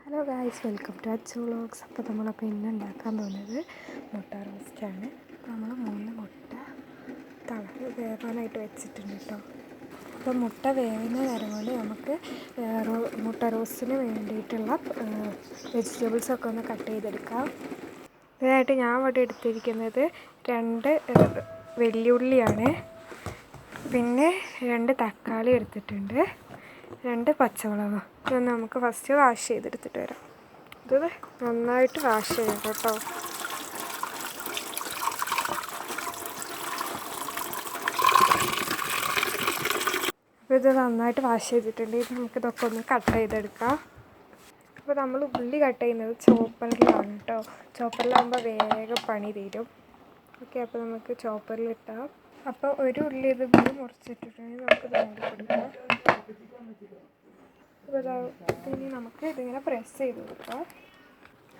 Hello guys, welcome to Achu vlogs. അപ്പോൾ നമ്മളപ്പോൾ ഇന്ന് ഉണ്ടാക്കാൻ പോകുന്നത് മുട്ട റോസ്റ്റാണ്. അപ്പോൾ നമ്മൾ 3 മുട്ട വേവാനായിട്ട് വെച്ചിട്ടുണ്ട് കേട്ടോ. അപ്പോൾ മുട്ട വേവുന്ന നേരം കൊണ്ട് നമുക്ക് മുട്ട റോസ്റ്റിന് വേണ്ടിയിട്ടുള്ള വെജിറ്റബിൾസൊക്കെ ഒന്ന് കട്ട് ചെയ്തെടുക്കാം. ഇതിനായിട്ട് ഞാൻ ഇവിടെ എടുത്തിരിക്കുന്നത് 2 വെല്ലുള്ളിയാണ്, പിന്നെ 2 തക്കാളി എടുത്തിട്ടുണ്ട്, 2 പച്ചമുളക്. ഇതൊന്ന് നമുക്ക് ഫസ്റ്റ് വാഷ് ചെയ്തെടുത്തിട്ട് വരാം. ഇത് നന്നായിട്ട് വാഷ് ചെയ്യണം കേട്ടോ. അപ്പോൾ ഇത് നന്നായിട്ട് വാഷ് ചെയ്തിട്ടുണ്ട്. ഇത് നമുക്കിതൊക്കെ ഒന്ന് കട്ട് ചെയ്തെടുക്കാം. അപ്പോൾ നമ്മൾ ഉള്ളി കട്ട് ചെയ്യുന്നത് ചോപ്പറിലാണ് കേട്ടോ. ചോപ്പറിലാകുമ്പോൾ വേഗം പണി തീരും. ഓക്കെ, അപ്പോൾ നമുക്ക് ചോപ്പറിലിട്ടാം. അപ്പോൾ ഒരു ഉള്ളി ഇതുപോലെ മുറിച്ചിട്ടിട്ടുണ്ടെങ്കിൽ നമുക്ക് മൂടി കൊടുക്കാം. അപ്പോൾ ഇനി നമുക്ക് ഇതിങ്ങനെ പ്രസ് ചെയ്ത് കൊടുക്കാം.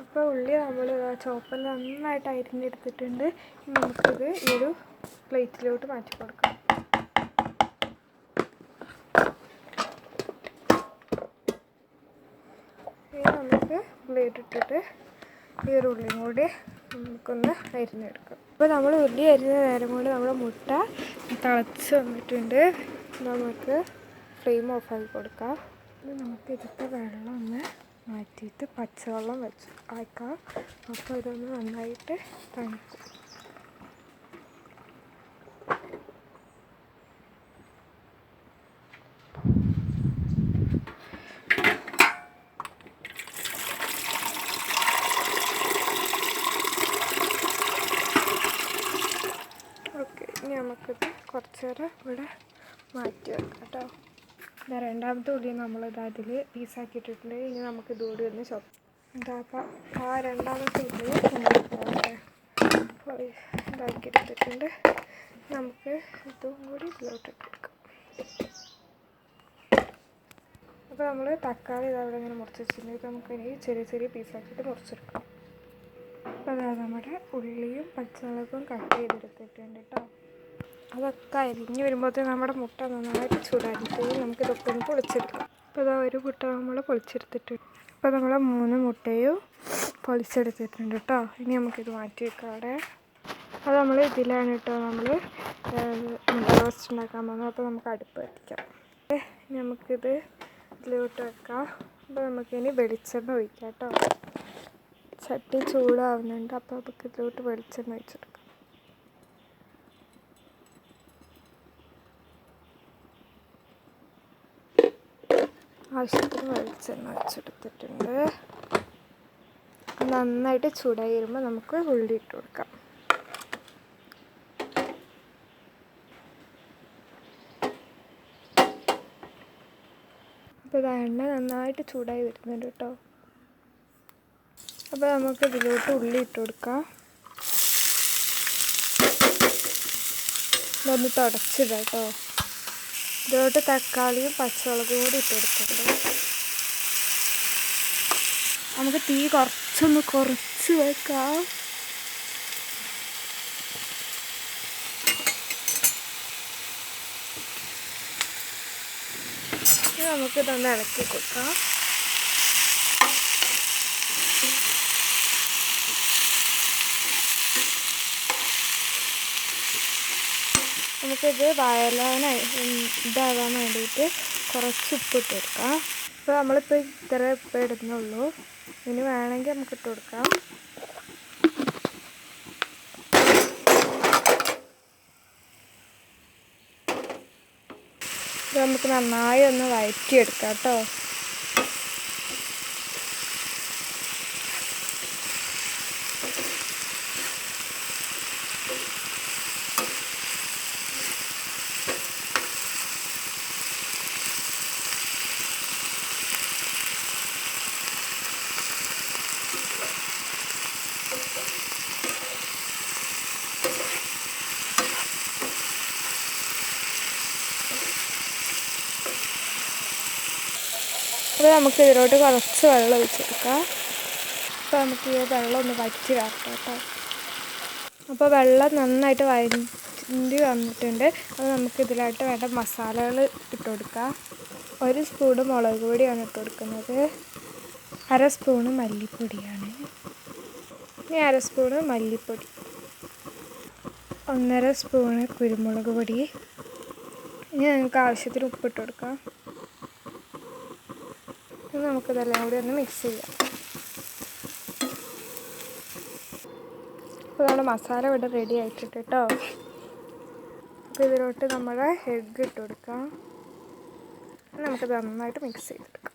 അപ്പോൾ ഉള്ളി നമ്മൾ ചോപ്പറിൽ നന്നായിട്ട് അരിഞ്ഞെടുത്തിട്ടുണ്ട്. ഇനി നമുക്കിത് ഈ ഒരു പ്ലേറ്റിലോട്ട് മാറ്റി കൊടുക്കാം. ഇനി നമുക്ക് പ്ലേറ്റ് ഇട്ടിട്ട് ഈ ഒരു ഉള്ളിയും കൂടി നമുക്കൊന്ന് അരിഞ്ഞെടുക്കാം. അപ്പോൾ നമ്മൾ ഉള്ളി അരിഞ്ഞ നേരം കൊണ്ട് നമ്മുടെ മുട്ട തിളച്ച് വന്നിട്ടുണ്ട്. നമുക്ക് ഫ്ലെയിം ഓഫാക്കി കൊടുക്കാം. നമുക്ക് ഇതിൻ്റെ വെള്ളം ഒന്ന് മാറ്റിയിട്ട് പച്ചവെള്ളം വെച്ച് ആക്കാം. അപ്പോൾ ഇതൊന്ന് നന്നായിട്ട് തണുക്കും. ഓക്കെ, ഇനി നമുക്കിത് കുറച്ച് നേരം ഇവിടെ മാറ്റി വെക്കാം കേട്ടോ. രണ്ടാമത്തെ ഉള്ളി നമ്മളിത് അതിൽ പീസാക്കിയിട്ടിട്ടുണ്ട്. ഇനി നമുക്ക് ഇതുകൂടി ഒന്ന് ഇതാക്കാം. ആ രണ്ടാമത്തെ ഉള്ളി ഇതാക്കിയെടുത്തിട്ടുണ്ട്. നമുക്ക് ഇതും കൂടി ഇതിലോട്ട് ഇട്ടെടുക്കാം. അപ്പോൾ നമ്മൾ തക്കാളി ഇതവിടെ ഇങ്ങനെ മുറിച്ച് വെച്ചിട്ടുണ്ട്. ഇത് നമുക്കിനി ചെറിയ ചെറിയ പീസാക്കിയിട്ട് മുറിച്ചെടുക്കാം. അപ്പോൾ അതായത് നമ്മുടെ ഉള്ളിയും പച്ചമുളകും കട്ട് ചെയ്തെടുത്തിട്ടുണ്ട് കേട്ടോ. അതൊക്കെ അരിഞ്ഞ് വരുമ്പോഴത്തേക്ക് നമ്മുടെ മുട്ട നന്നായിട്ട് ചൂടായിട്ട് നമുക്കിതൊക്കെ ഒന്ന് പൊളിച്ചെടുക്കാം. അപ്പോൾ ഇതാ ഒരു മുട്ട നമ്മൾ പൊളിച്ചെടുത്തിട്ടുണ്ട്. അപ്പോൾ നമ്മൾ 3 മുട്ടയും പൊളിച്ചെടുത്തിട്ടുണ്ട് കേട്ടോ. ഇനി നമുക്കിത് മാറ്റി വെക്കാം അവിടെ. അത് നമ്മൾ ഇതിലാണ് കേട്ടോ നമ്മൾ മുട്ട റോസ്റ്റ് ഉണ്ടാക്കാൻ പോകുന്നത്. അപ്പോൾ നമുക്ക് അടുപ്പ് കത്തിക്കാം. ഇനി നമുക്കിത് ഇതിലോട്ട് വെക്കാം. അപ്പോൾ നമുക്കിനി വെളിച്ചെണ്ണ ഒഴിക്കാം കേട്ടോ. ചട്ടി ചൂടാവുന്നുണ്ട്. അപ്പോൾ നമുക്ക് ഇതിലോട്ട് വെളിച്ചെണ്ണ ഒഴിച്ചെടുക്കാം. ആവശ്യത്തിന് വെളിച്ചെണ്ണ വെച്ചെടുത്തിട്ടുണ്ട്. നന്നായിട്ട് ചൂടായി വരുമ്പോൾ നമുക്ക് ഉള്ളി ഇട്ട് കൊടുക്കാം. അപ്പോൾ എണ്ണ നന്നായിട്ട് ചൂടായി വരുന്നുണ്ട് കേട്ടോ. അപ്പോൾ നമുക്ക് ഇതിലോട്ട് ഉള്ളി ഇട്ട് കൊടുക്കാം. ഇതൊന്ന് തുടച്ചിടാം കേട്ടോ. ഇതിലോട്ട് തക്കാളിയും പച്ചമുളകും കൂടി ഇട്ട് കൊടുത്തിട്ടുണ്ട്. നമുക്ക് തീ കുറച്ച് വെക്കാം. നമുക്കിതൊന്ന് ഇളക്കി കൊടുക്കാം. നമുക്കിത് ഇതാകാൻ വേണ്ടിയിട്ട് കുറച്ച് ഉപ്പിട്ട് കൊടുക്കാം. അപ്പോൾ നമ്മളിപ്പോൾ ഇത്ര ഉപ്പ് ഇടുന്നുള്ളൂ. ഇനി വേണമെങ്കിൽ നമുക്ക് ഇട്ട് കൊടുക്കാം. ഇത് നമുക്ക് നന്നായി ഒന്ന് വഴറ്റിയെടുക്കാം കേട്ടോ. അപ്പോൾ നമുക്ക് ഇതിലോട്ട് കുറച്ച് വെള്ളം ഒഴിച്ചെടുക്കാം. അപ്പോൾ നമുക്ക് ഈ വെള്ളം ഒന്ന് വറ്റി വരട്ടെ കേട്ടോ. അപ്പോൾ വെള്ളം നന്നായിട്ട് വഴറ്റി വന്നിട്ടുണ്ട്. അപ്പോൾ നമുക്ക് ഇതിലായിട്ട് വേണ്ട മസാലകൾ ഇട്ട് കൊടുക്കാം. 1 സ്പൂൺ മുളക് പൊടിയാണ് ഇട്ട് കൊടുക്കുന്നത്. 1/2 സ്പൂണ് മല്ലിപ്പൊടിയാണ്. ഇനി 1/2 സ്പൂണ് മല്ലിപ്പൊടി, 1/2 സ്പൂണ് കുരുമുളക് പൊടി. ഇനി നിങ്ങൾക്ക് ആവശ്യത്തിന് ഉപ്പിട്ട് കൊടുക്കാം. ഇനി നമുക്കിതെല്ലാം കൂടി ഒന്ന് മിക്സ് ചെയ്യാം. അപ്പോൾ നമ്മുടെ മസാല ഇവിടെ റെഡി ആയിട്ടുണ്ട് കേട്ടോ. അപ്പോൾ ഇതിലോട്ട് നമ്മുടെ എഗ്ഗ് ഇട്ട് കൊടുക്കാം. നമുക്കത് നന്നായിട്ട് മിക്സ് ചെയ്തെടുക്കാം.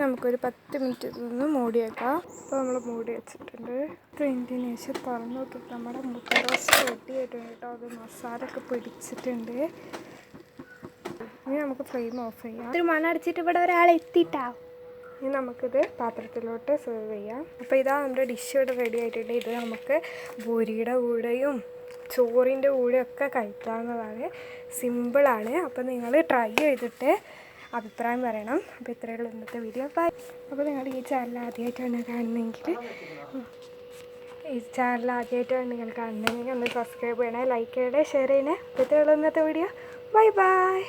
നമുക്കൊരു 10 മിനിറ്റ് നിന്ന് മൂടി വെക്കാം. അപ്പോൾ നമ്മൾ മൂടി വെച്ചിട്ടുണ്ട്. 20 ശേഷം തുറന്ന് നോക്കിയിട്ട് നമ്മുടെ മുട്ട റോസ്റ്റ് റെഡി ആയിട്ടുണ്ട് കേട്ടോ. അത് മസാലയൊക്കെ പിടിച്ചിട്ടുണ്ട്. ഇനി നമുക്ക് ഫ്ലെയിം ഓഫ് ചെയ്യാം. ഒരു മണടിച്ചിട്ട് ഇവിടെ ഒരാളെത്തിട്ടാ. ഇനി നമുക്കിത് പാത്രത്തിലോട്ട് സെർവ് ചെയ്യാം. അപ്പോൾ ഇതാ നമ്മുടെ ഡിഷ് ഇവിടെ റെഡി ആയിട്ടുണ്ട്. ഇത് നമുക്ക് പൂരിയുടെ കൂടെയും ചോറിൻ്റെ കൂടെയൊക്കെ കഴിക്കാവുന്നതാണ്. സിമ്പിളാണ്. അപ്പോൾ നിങ്ങൾ ട്രൈ ചെയ്തിട്ട് അഭിപ്രായം പറയണം. അപ്പോൾ ഇത്രയുള്ള ഇന്നത്തെ വീഡിയോ. ബൈ. അപ്പോൾ നിങ്ങൾ ഈ ചാനൽ ആദ്യമായിട്ടാണ് കാണുന്നതെങ്കിൽ നിങ്ങൾ കാണുന്നതെങ്കിൽ ഒന്ന് സബ്സ്ക്രൈബ് ചെയ്യണേ, ലൈക്ക് ചെയ്യണേ, ഷെയർ ചെയ്യണേ. അപ്പോൾ ഇത്രയുള്ള ഇന്നത്തെ വീഡിയോ. Bye bye.